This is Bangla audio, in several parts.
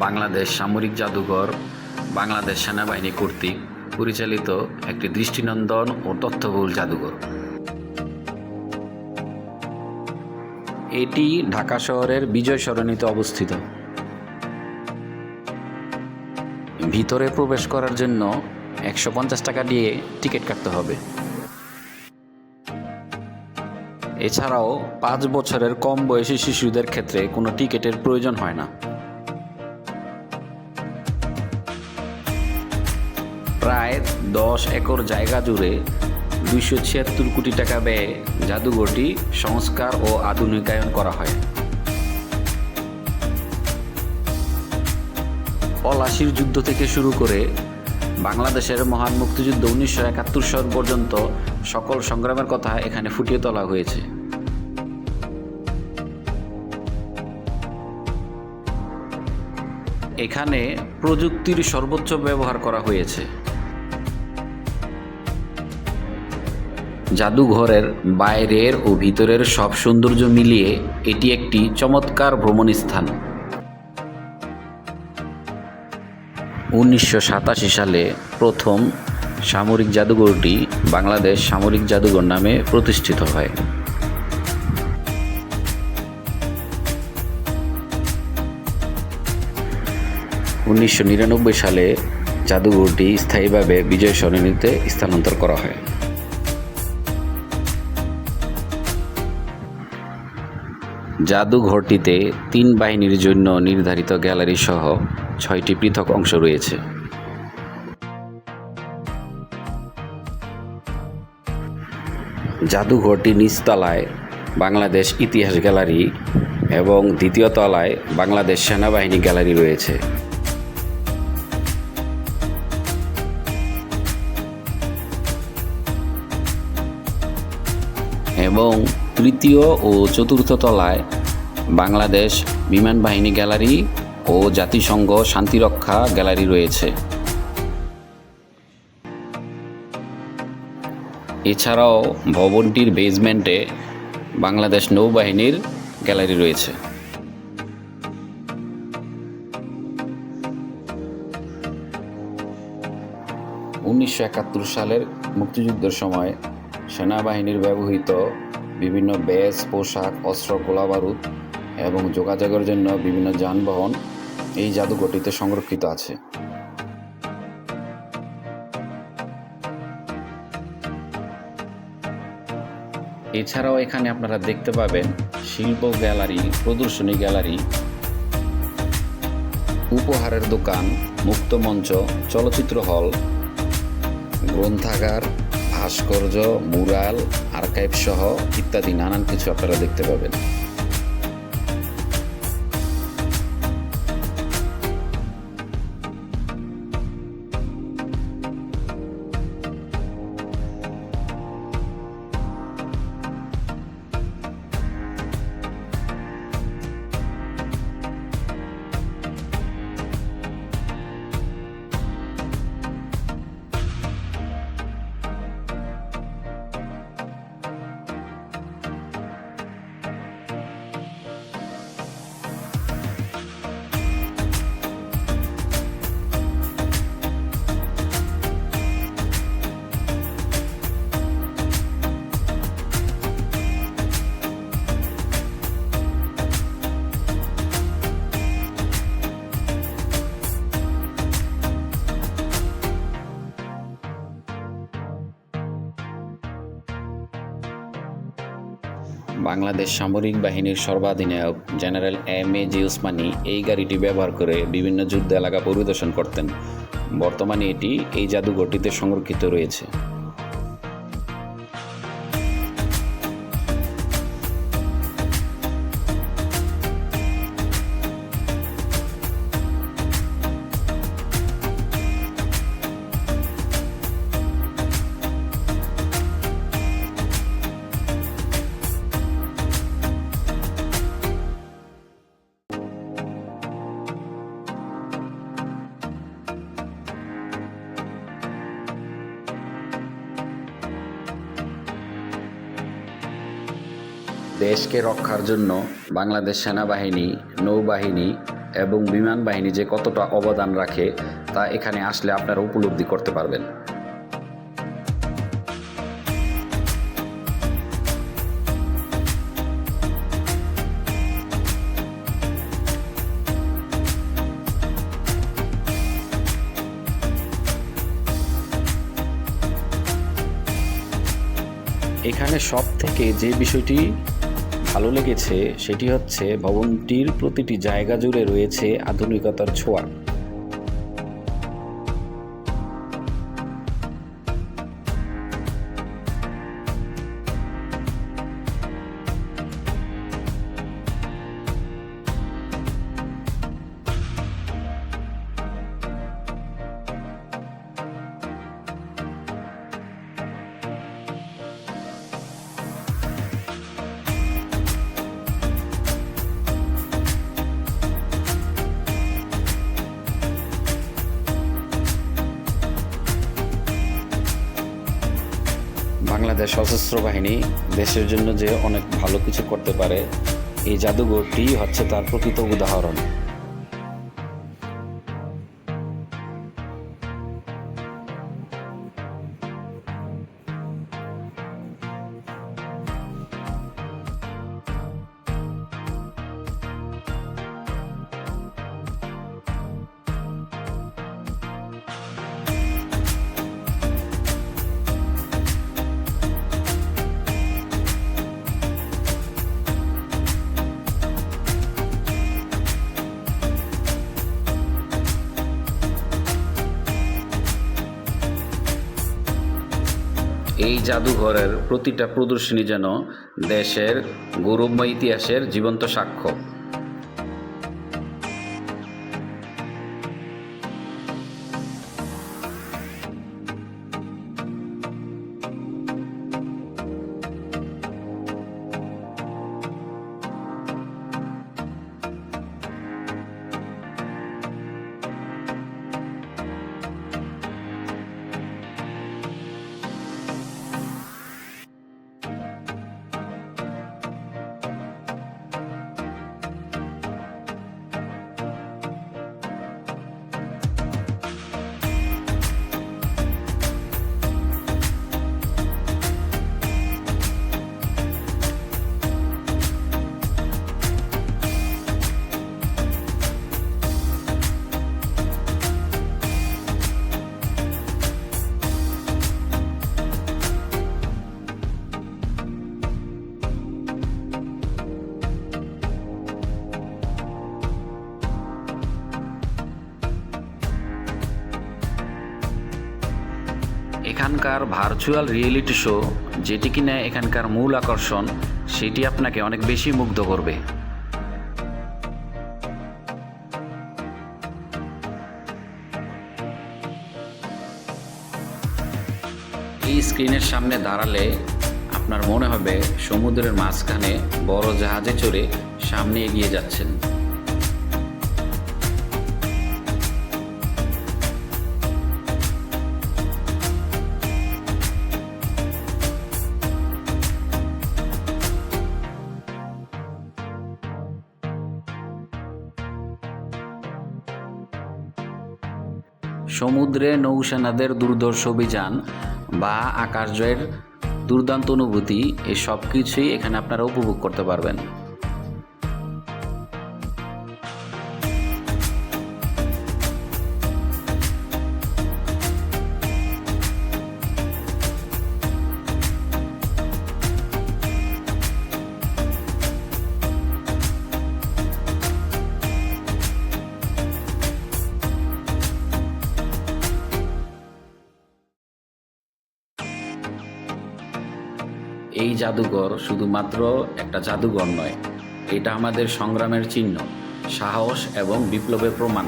বাংলাদেশ সামরিক জাদুঘর বাংলাদেশ সেনাবাহিনী কর্তৃক পরিচালিত একটি দৃষ্টিনন্দন ও তথ্যবহুল জাদুঘর। এটি ঢাকা শহরের বিজয় সরণিতে অবস্থিত। ভিতরে প্রবেশ করার জন্য 150 টাকা দিয়ে টিকিট কাটতে হবে। এছাড়াও 5 বছরের কম বয়সী শিশুদের ক্ষেত্রে কোনো টিকিটের প্রয়োজন হয় না। প্রায় 10 একর জায়গা জুড়ে 276 কোটি টাকা ব্যয়ে জাদুঘরটি সংস্কার ও আধুনিকায়ন করা হয়। পলাশির যুদ্ধ থেকে শুরু করে বাংলাদেশের মহান মুক্তিযুদ্ধ 1971 সাল পর্যন্ত সকল সংগ্রামের কথা এখানে ফুটিয়ে তোলা হয়েছে। এখানে প্রযুক্তির সর্বোচ্চ ব্যবহার করা হয়েছে। জাদুঘরের বাইরের ও ভিতরের সব সৌন্দর্য মিলিয়ে এটি একটি চমৎকার ভ্রমণ স্থান। 1987 সালে প্রথম সামরিক জাদুঘরটি বাংলাদেশ সামরিক জাদুঘর নামে প্রতিষ্ঠিত হয়। 1999 সালে জাদুঘরটি স্থায়ীভাবে বিজয় সরণিতে স্থানান্তর করা হয়। জাদুঘরটিতে 3 বাহিনীর জন্য নির্ধারিত গ্যালারি সহ 6টি পৃথক অংশ রয়েছে। জাদুঘরটির নিচতলায় বাংলাদেশ ইতিহাস গ্যালারি এবং দ্বিতীয় তলায় বাংলাদেশ সেনাবাহিনী গ্যালারি রয়েছে। এবং তৃতীয় ও চতুর্থ তলায় বাংলাদেশ বিমান বাহিনী গ্যালারি ও জাতিসংঘ শান্তিরক্ষা গ্যালারি রয়েছে। এছাড়াও ভবনটির বেসমেন্টে বাংলাদেশ নৌবাহিনীর গ্যালারি রয়েছে। (1971 সালের মুক্তিযুদ্ধের সময় সেনাবাহিনীর ব্যবহৃত বিভিন্ন ব্যাজ, পোশাক, অস্ত্র, গোলাবারুদ এবং যোগাযোগের জন্য বিভিন্ন যানবাহন এই জাদুঘরটিতে সংরক্ষিত আছে। এছাড়াও এখানে আপনারা দেখতে পাবেন শিল্প গ্যালারি, প্রদর্শনী গ্যালারি, উপহারের দোকান, মুক্ত মঞ্চ, চলচ্চিত্র হল, গ্রন্থাগার, ভাস্কর্য, মুরাল, আর্কাইভ সহ ইত্যাদি নানান কিছু আপনারা দেখতে পাবেন। বাংলাদেশ সামরিক বাহিনীর সর্বাধিনায়ক জেনারেল এম.এ.জি. ওসমানী এই গাড়িটি ব্যবহার করে বিভিন্ন যুদ্ধ এলাকা পরিদর্শন করতেন। বর্তমানে এটি এই জাদুঘরটিতে সংরক্ষিত রয়েছে। দেশকে রক্ষার জন্য বাংলাদেশ সেনাবাহিনী, নৌবাহিনী এবং বিমান বাহিনী যে কতটা অবদান রাখে তা এখানে আসলে আপনারা উপলব্ধি করতে পারবেন। এখানে সব থেকে যে বিষয়টি ভালো লেগেছে সেটি হচ্ছে ভবনটির প্রতিটি জায়গা জুড়ে রয়েছে আধুনিকতার ছোঁয়া। বাংলাদেশ সশস্ত্র বাহিনী দেশের জন্য যে অনেক ভালো কিছু করতে পারে, এই জাদুঘরটি হচ্ছে তার প্রকৃত উদাহরণ। এই জাদুঘরের প্রতিটা প্রদর্শনী যেন দেশের গৌরবময় ইতিহাসের জীবন্ত সাক্ষ্য। এখানকার ভার্চুয়াল রিয়েলিটি শো, যেটি কিনা এখানকার মূল আকর্ষণ, সেটি আপনাকে অনেক বেশি মুগ্ধ করবে। এই স্ক্রিনের সামনে দাঁড়ালে আপনার মনে হবে সমুদ্রের মাঝখানে বড় জাহাজে চড়ে সামনে এগিয়ে যাচ্ছেন। সমুদ্রে নৌসেনাদের দুর্ধর্ষ অভিযান বা আকাশজয়ের দুর্দান্ত অনুভূতি, এই সব কিছুই এখানে আপনারা উপভোগ করতে পারবেন। এই জাদুঘর শুধুমাত্র একটা জাদুঘর নয়, এটা আমাদের সংগ্রামের চিহ্ন, সাহস এবং বিপ্লবের প্রমাণ।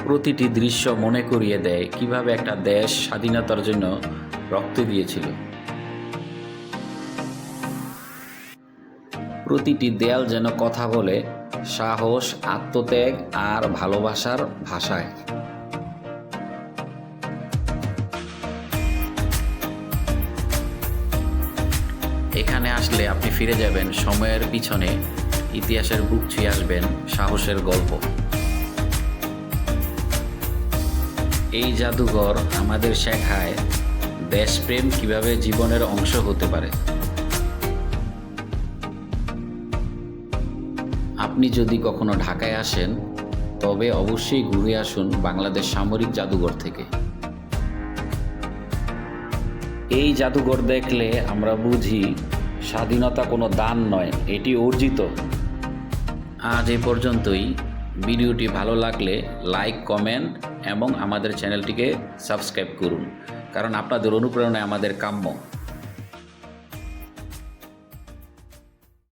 প্রতিটি দৃশ্য মনে করিয়ে দেয় কিভাবে একটা দেশ স্বাধীনতার জন্য রক্ত দিয়েছিল। প্রতিটি দেয়াল যেন কথা বলে সাহস, আত্মত্যাগ আর ভালোবাসার ভাষায়। এখানে আসলে আপনি ফিরে যাবেন সময়ের পিছনে, ইতিহাসের বুক ছুঁয়ে আসবেন সাহসের গল্প। এই জাদুঘর আমাদের শেখায় দেশপ্রেম কিভাবে জীবনের অংশ হতে পারে। আপনি যদি কখনো ঢাকায় আসেন তবে অবশ্যই ঘুরে আসুন বাংলাদেশ সামরিক জাদুঘর থেকে। এই জাদুঘর দেখলে আমরা বুঝি স্বাধীনতা কোনো দান নয়, এটি অর্জিত। আজ এ পর্যন্তই। ভিডিওটি ভালো লাগলে লাইক, কমেন্ট এবং আমাদের চ্যানেলটিকে সাবস্ক্রাইব করুন, কারণ আপনাদের অনুপ্রেরণায় আমাদের কাম্য।